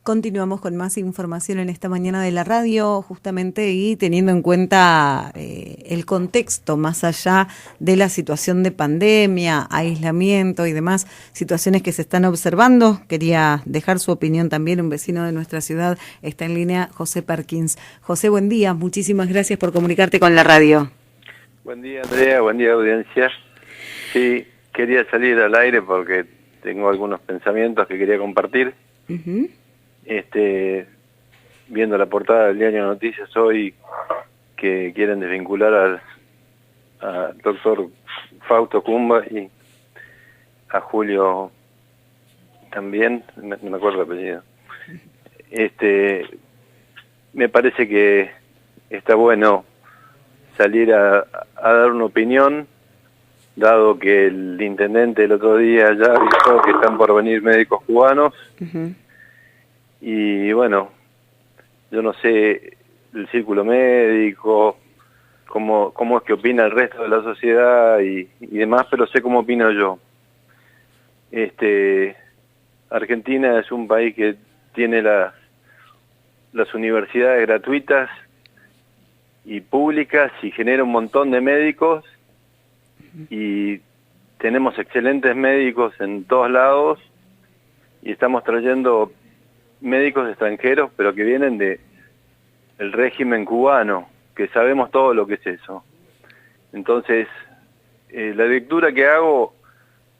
Continuamos con más información en esta mañana de la radio, justamente y teniendo en cuenta el contexto, más allá de la situación de pandemia, aislamiento y demás situaciones que se están observando. Quería dejar su opinión también, un vecino de nuestra ciudad está en línea, José Perkins. José, buen día, muchísimas gracias por comunicarte con la radio. Buen día, Andrea, buen día, audiencia. Sí, quería salir al aire porque tengo algunos pensamientos que quería compartir. Uh-huh. Viendo la portada del diario Noticias hoy que quieren desvincular al doctor Fausto Cumba y a Julio también, no me acuerdo el apellido. Me parece que está bueno salir a dar una opinión, dado que el intendente el otro día ya avisó que están por venir médicos cubanos. Uh-huh. Y bueno, yo no sé el círculo médico, cómo es que opina el resto de la sociedad y demás, pero sé cómo opino yo. Argentina es un país que tiene las universidades gratuitas y públicas y genera un montón de médicos y tenemos excelentes médicos en todos lados y estamos trayendo médicos extranjeros, pero que vienen del régimen cubano, que sabemos todo lo que es eso. Entonces, la lectura que hago,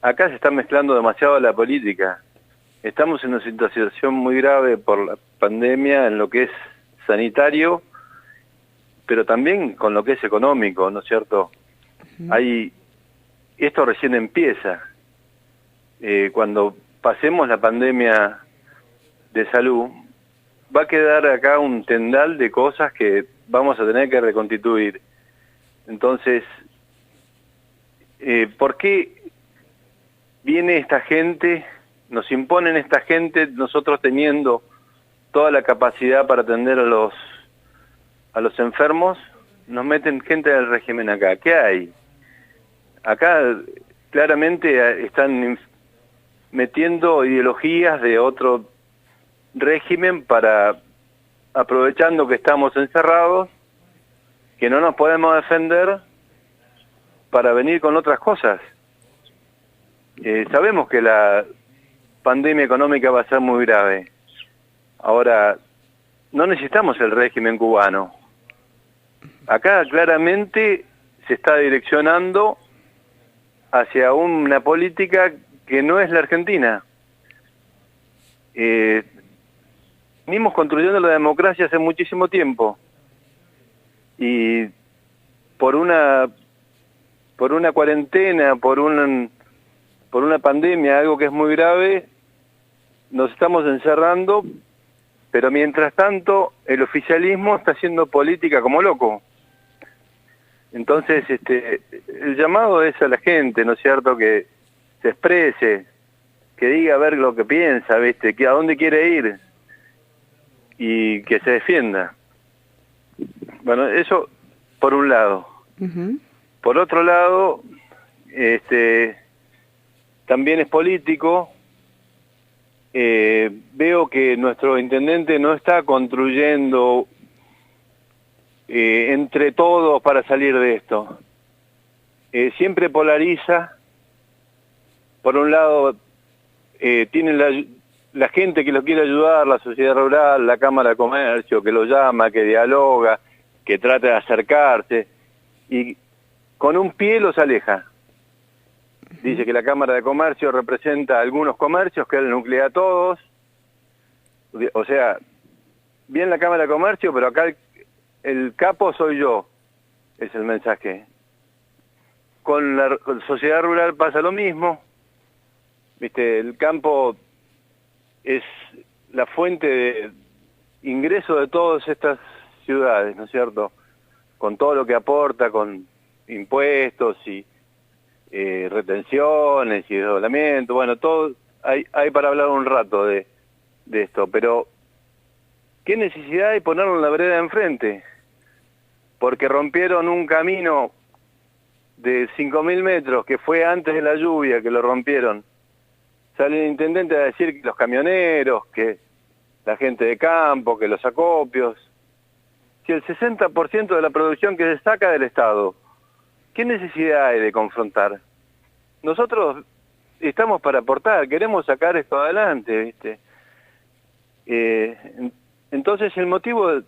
acá se está mezclando demasiado la política. Estamos en una situación muy grave por la pandemia en lo que es sanitario, pero también con lo que es económico, ¿no es cierto? Uh-huh. Esto recién empieza. Cuando pasemos la pandemia de salud, va a quedar acá un tendal de cosas que vamos a tener que reconstituir. Entonces, ¿por qué viene esta gente, nos imponen esta gente, nosotros teniendo toda la capacidad para atender a los enfermos, nos meten gente del régimen acá? ¿Qué hay? Acá claramente están metiendo ideologías de otro régimen para, aprovechando que estamos encerrados, que no nos podemos defender, para venir con otras cosas. Sabemos que la pandemia económica va a ser muy grave. Ahora, no necesitamos el régimen cubano. Acá claramente se está direccionando hacia una política que no es la Argentina. Venimos construyendo la democracia hace muchísimo tiempo y por una cuarentena, por una pandemia, algo que es muy grave, nos estamos encerrando, pero mientras tanto el oficialismo está haciendo política como loco. Entonces, el llamado es a la gente, ¿no es cierto?, que se exprese, que diga a ver lo que piensa, ¿viste?, que a dónde quiere ir y que se defienda. Bueno, eso por un lado. Uh-huh. Por otro lado, también es político. Veo que nuestro intendente no está construyendo entre todos para salir de esto. Siempre polariza. Por un lado, tiene la gente que lo quiere ayudar, la sociedad rural, la Cámara de Comercio, que lo llama, que dialoga, que trata de acercarse, y con un pie los aleja. Dice que la Cámara de Comercio representa algunos comercios, que él nuclea a todos. O sea, bien la Cámara de Comercio, pero acá el capo soy yo, es el mensaje. Con la sociedad rural pasa lo mismo. ¿Viste? El campo es la fuente de ingreso de todas estas ciudades, ¿no es cierto? Con todo lo que aporta, con impuestos y retenciones y desdoblamiento, bueno, todo hay para hablar un rato de esto, pero ¿qué necesidad hay ponerlo en la vereda de enfrente? Porque rompieron un camino de 5.000 metros, que fue antes de la lluvia que lo rompieron. Sale el intendente a decir que los camioneros, que la gente de campo, que los acopios. Si el 60% de la producción que se saca del Estado, ¿qué necesidad hay de confrontar? Nosotros estamos para aportar, queremos sacar esto adelante, ¿viste? Entonces el motivo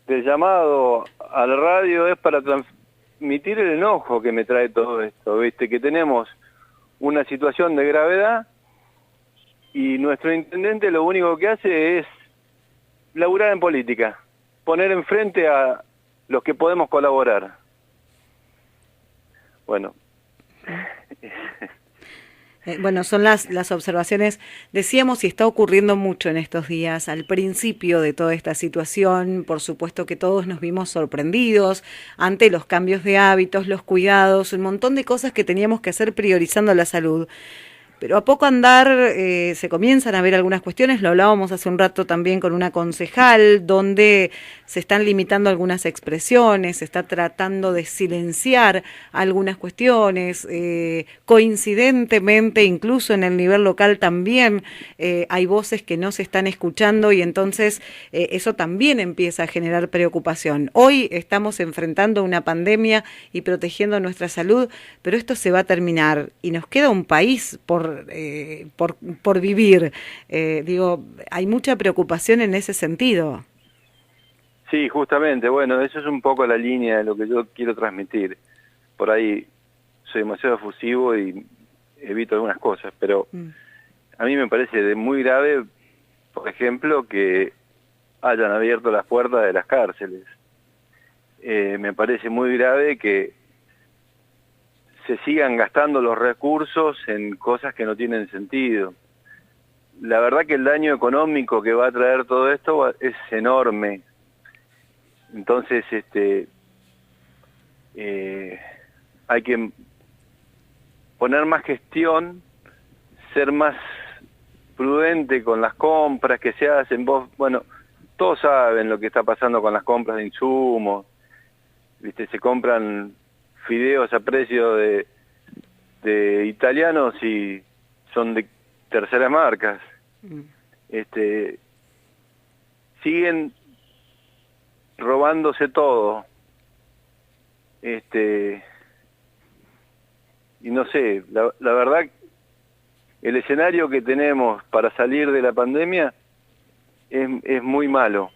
del llamado a la radio es para transmitir el enojo que me trae todo esto, ¿viste? Que tenemos una situación de gravedad y nuestro intendente lo único que hace es laburar en política, poner enfrente a los que podemos colaborar. Bueno. Bueno, son las observaciones, decíamos, y está ocurriendo mucho en estos días. Al principio de toda esta situación, por supuesto que todos nos vimos sorprendidos ante los cambios de hábitos, los cuidados, un montón de cosas que teníamos que hacer priorizando la salud. Pero a poco andar se comienzan a ver algunas cuestiones, lo hablábamos hace un rato también con una concejal, donde se están limitando algunas expresiones, se está tratando de silenciar algunas cuestiones, coincidentemente incluso en el nivel local también hay voces que no se están escuchando y entonces eso también empieza a generar preocupación. Hoy estamos enfrentando una pandemia y protegiendo nuestra salud, pero esto se va a terminar y nos queda un país por vivir. Digo, hay mucha preocupación en ese sentido. Sí, justamente, bueno, eso es un poco la línea de lo que yo quiero transmitir. Por ahí soy demasiado efusivo y evito algunas cosas, pero a mí me parece de muy grave, por ejemplo, que hayan abierto las puertas de las cárceles. Me parece muy grave que se sigan gastando los recursos en cosas que no tienen sentido. La verdad que el daño económico que va a traer todo esto es enorme. Entonces, hay que poner más gestión, ser más prudente con las compras que se hacen. Bueno, todos saben lo que está pasando con las compras de insumos. ¿Viste? Se compran fideos a precio de italianos y son de terceras marcas. Siguen robándose todo. Y no sé, la verdad, el escenario que tenemos para salir de la pandemia es muy malo.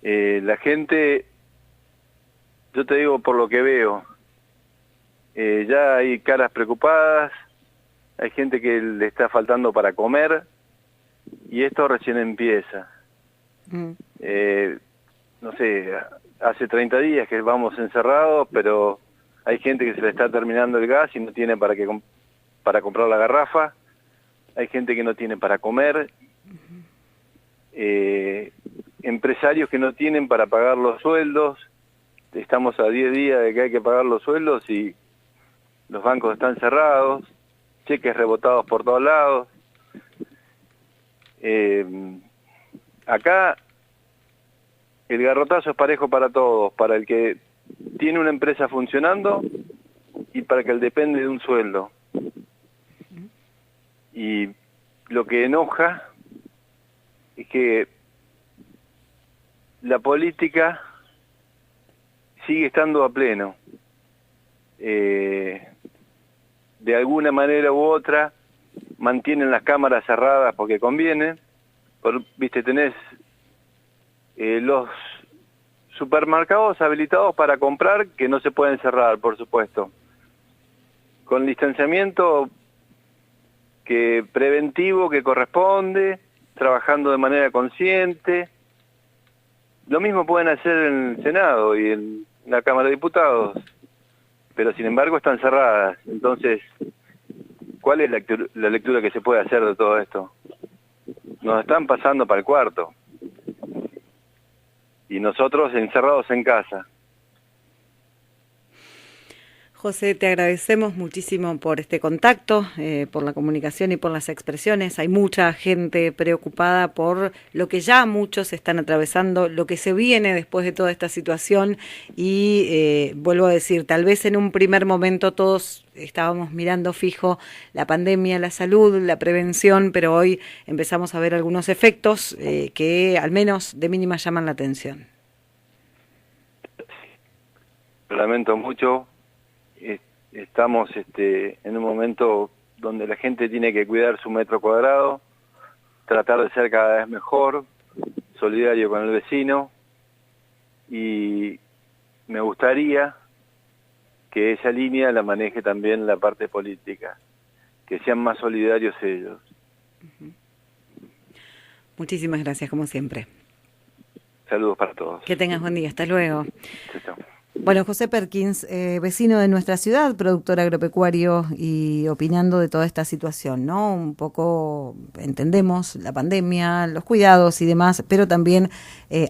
La gente, yo te digo por lo que veo, ya hay caras preocupadas, hay gente que le está faltando para comer y esto recién empieza. No sé, hace 30 días que vamos encerrados, pero hay gente que se le está terminando el gas y no tiene para comprar la garrafa, hay gente que no tiene para comer, empresarios que no tienen para pagar los sueldos. Estamos a 10 días de que hay que pagar los sueldos y los bancos están cerrados, cheques rebotados por todos lados. Acá el garrotazo es parejo para todos, para el que tiene una empresa funcionando y para el que depende de un sueldo. Y lo que enoja es que la política sigue estando a pleno. De alguna manera u otra mantienen las cámaras cerradas porque conviene. Viste, tenés los supermercados habilitados para comprar que no se pueden cerrar, por supuesto. Con distanciamiento preventivo que corresponde, trabajando de manera consciente. Lo mismo pueden hacer en el Senado y en la Cámara de Diputados, pero sin embargo están cerradas. Entonces, ¿cuál es la lectura que se puede hacer de todo esto? Nos están pasando para el cuarto. Y nosotros encerrados en casa. José, te agradecemos muchísimo por este contacto, por la comunicación y por las expresiones. Hay mucha gente preocupada por lo que ya muchos están atravesando, lo que se viene después de toda esta situación y vuelvo a decir, tal vez en un primer momento todos estábamos mirando fijo la pandemia, la salud, la prevención, pero hoy empezamos a ver algunos efectos que al menos de mínima llaman la atención. Lamento mucho. Estamos en un momento donde la gente tiene que cuidar su metro cuadrado, tratar de ser cada vez mejor, solidario con el vecino, y me gustaría que esa línea la maneje también la parte política, que sean más solidarios ellos. Muchísimas gracias, como siempre. Saludos para todos. Que tengas buen día, hasta luego. Chao, chao. Bueno, José Perkins, vecino de nuestra ciudad, productor agropecuario y opinando de toda esta situación, ¿no? Un poco entendemos la pandemia, los cuidados y demás, pero también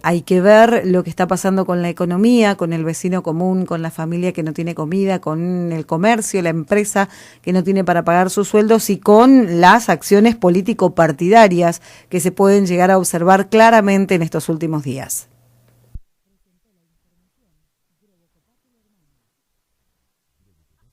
hay que ver lo que está pasando con la economía, con el vecino común, con la familia que no tiene comida, con el comercio, la empresa que no tiene para pagar sus sueldos y con las acciones político-partidarias que se pueden llegar a observar claramente en estos últimos días.